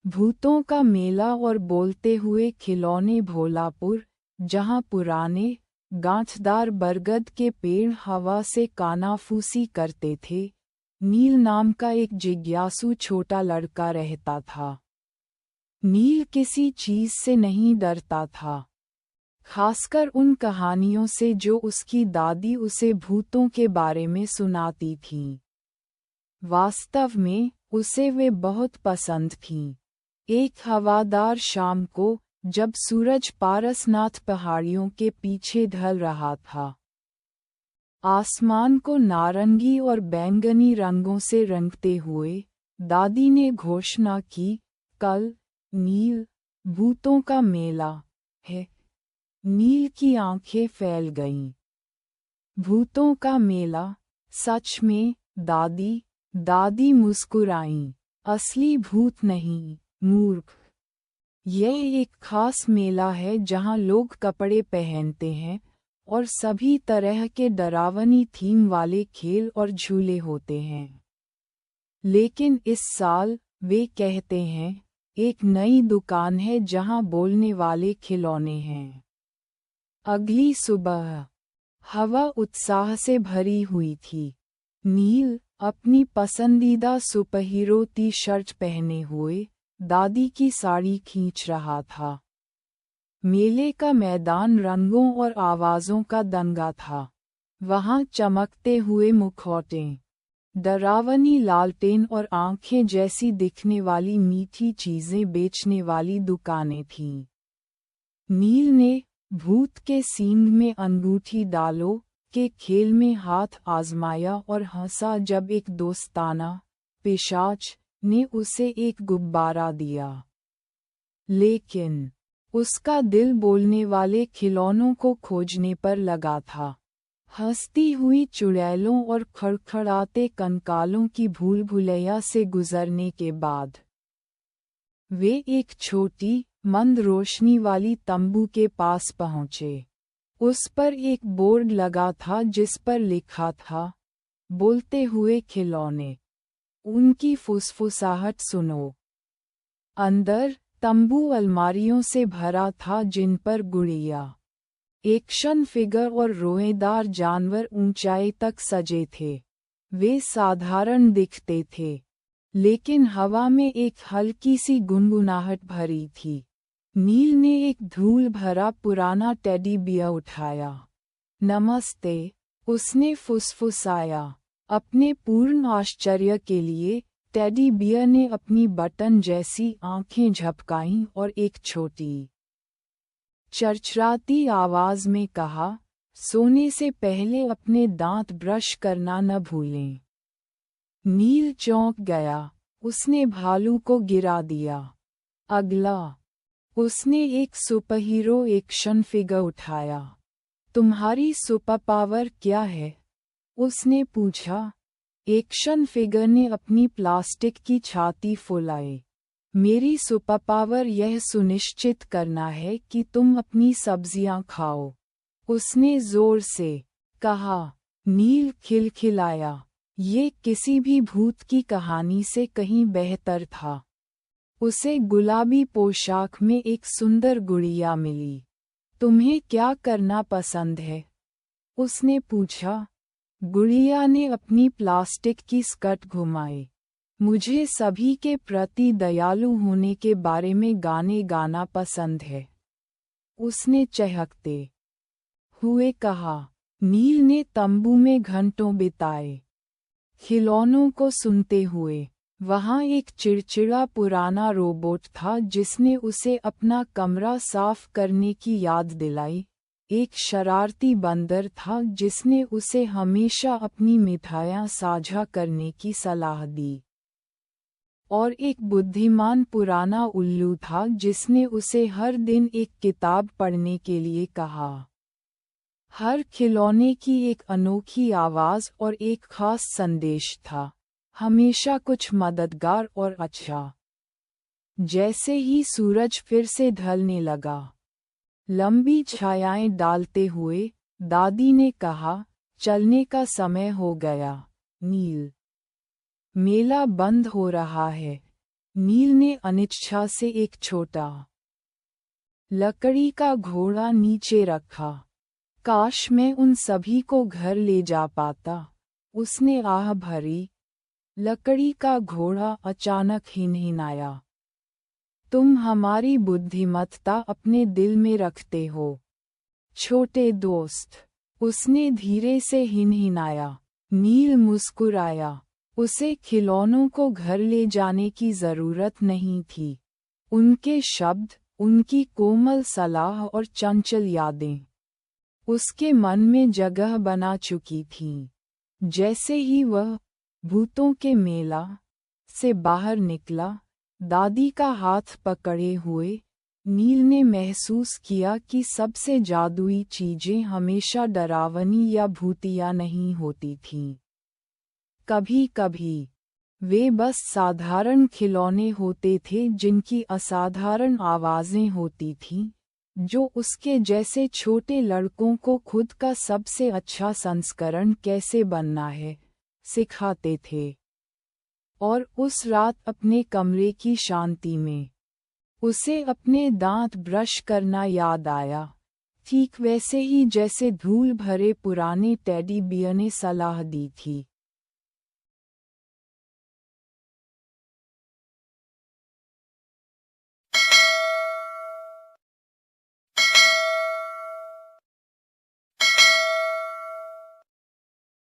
भूतों का मेला और बोलते हुए खिलौने भोलापुर, जहाँ पुराने गांठदार बरगद के पेड़ हवा से कानाफूसी करते थे। नील नाम का एक जिज्ञासु छोटा लड़का रहता था। नील किसी चीज से नहीं डरता था, खासकर उन कहानियों से जो उसकी दादी उसे भूतों के बारे में सुनाती थीं। वास्तव में उसे वे बहुत पसंद थीं। एक हवादार शाम को, जब सूरज पारसनाथ पहाड़ियों के पीछे ढल रहा था, आसमान को नारंगी और बैंगनी रंगों से रंगते हुए, दादी ने घोषणा की, कल नील भूतों का मेला है। नील की आंखें फैल गईं। भूतों का मेला? सच में, दादी? दादी मुस्कुराईं। असली भूत नहीं, मूर्ख। यह एक खास मेला है जहां लोग कपड़े पहनते हैं और सभी तरह के डरावनी थीम वाले खेल और झूले होते हैं। लेकिन इस साल, वे कहते हैं, एक नई दुकान है जहां बोलने वाले खिलौने हैं। अगली सुबह हवा उत्साह से भरी हुई थी। नील अपनी पसंदीदा सुपरहीरो टी शर्ट पहने हुए दादी की साड़ी खींच रहा था। मेले का मैदान रंगों और आवाज़ों का दंगा था। वहाँ चमकते हुए मुखौटे, डरावनी लालटेन और आंखें जैसी दिखने वाली मीठी चीज़ें बेचने वाली दुकानें थीं। नील ने भूत के सींग में अंगूठी डालो के खेल में हाथ आजमाया और हंसा जब एक दोस्ताना पिशाच ने उसे एक गुब्बारा दिया। लेकिन उसका दिल बोलने वाले खिलौनों को खोजने पर लगा था। हंसती हुई चुड़ैलों और खड़खड़ाते कंकालों की भूल भुलैया से गुजरने के बाद, वे एक छोटी, मंद रोशनी वाली तंबू के पास पहुँचे। उस पर एक बोर्ड लगा था जिस पर लिखा था, बोलते हुए खिलौने, उनकी फुसफुसाहट सुनो। अंदर, तंबू अलमारियों से भरा था जिन पर गुड़िया, एक्शन फिगर और रोएदार जानवर ऊंचाई तक सजे थे। वे साधारण दिखते थे, लेकिन हवा में एक हल्की सी गुनगुनाहट भरी थी। नील ने एक धूल भरा पुराना टेडी बियर उठाया। नमस्ते, उसने फुसफुसाया। अपने पूर्ण आश्चर्य के लिए, टेडी बियर ने अपनी बटन जैसी आंखें झपकाईं और एक छोटी, चरचराती आवाज में कहा, सोने से पहले अपने दांत ब्रश करना न भूलें। नील चौंक गया। उसने भालू को गिरा दिया। अगला, उसने एक सुपरहीरो एक्शन फिगर उठाया। तुम्हारी सुपर पावर क्या है? उसने पूछा। एक्शन फिगर ने अपनी प्लास्टिक की छाती फुलाई। मेरी सुपर पावर यह सुनिश्चित करना है कि तुम अपनी सब्जियां खाओ, उसने जोर से कहा। नील खिलखिलाया। ये किसी भी भूत की कहानी से कहीं बेहतर था। उसे गुलाबी पोशाक में एक सुंदर गुड़िया मिली। तुम्हें क्या करना पसंद है? उसने पूछा। गुड़िया ने अपनी प्लास्टिक की स्कर्ट घुमाई। मुझे सभी के प्रति दयालु होने के बारे में गाने गाना पसंद है, उसने चहकते हुए कहा। नील ने तंबू में घंटों बिताए, खिलौनों को सुनते हुए। वहाँ एक चिड़चिड़ा पुराना रोबोट था जिसने उसे अपना कमरा साफ करने की याद दिलाई। एक शरारती बंदर था जिसने उसे हमेशा अपनी मिठाइयाँ साझा करने की सलाह दी। और एक बुद्धिमान पुराना उल्लू था जिसने उसे हर दिन एक किताब पढ़ने के लिए कहा। हर खिलौने की एक अनोखी आवाज़ और एक खास संदेश था, हमेशा कुछ मददगार और अच्छा। जैसे ही सूरज फिर से ढलने लगा, लंबी छायाएं डालते हुए, दादी ने कहा, चलने का समय हो गया, नील। मेला बंद हो रहा है। नील ने अनिच्छा से एक छोटा लकड़ी का घोड़ा नीचे रखा। काश मैं उन सभी को घर ले जा पाता, उसने आह भरी। लकड़ी का घोड़ा अचानक हिनहिनाया। तुम हमारी बुद्धिमत्ता अपने दिल में रखते हो, छोटे दोस्त, उसने धीरे से हिनहिनाया। नील मुस्कुराया। उसे खिलौनों को घर ले जाने की जरूरत नहीं थी। उनके शब्द, उनकी कोमल सलाह और चंचल यादें उसके मन में जगह बना चुकी थीं। जैसे ही वह भूतों के मेला से बाहर निकला, दादी का हाथ पकड़े हुए, नील ने महसूस किया कि सबसे जादुई चीजें हमेशा डरावनी या भूतिया नहीं होती थीं। कभी-कभी वे बस साधारण खिलौने होते थे जिनकी असाधारण आवाजें होती थीं, जो उसके जैसे छोटे लड़कों को खुद का सबसे अच्छा संस्करण कैसे बनना है, सिखाते थे। और उस रात अपने कमरे की शांति में उसे अपने दांत ब्रश करना याद आया, ठीक वैसे ही जैसे धूल भरे पुराने टेडी बियर ने सलाह दी थी।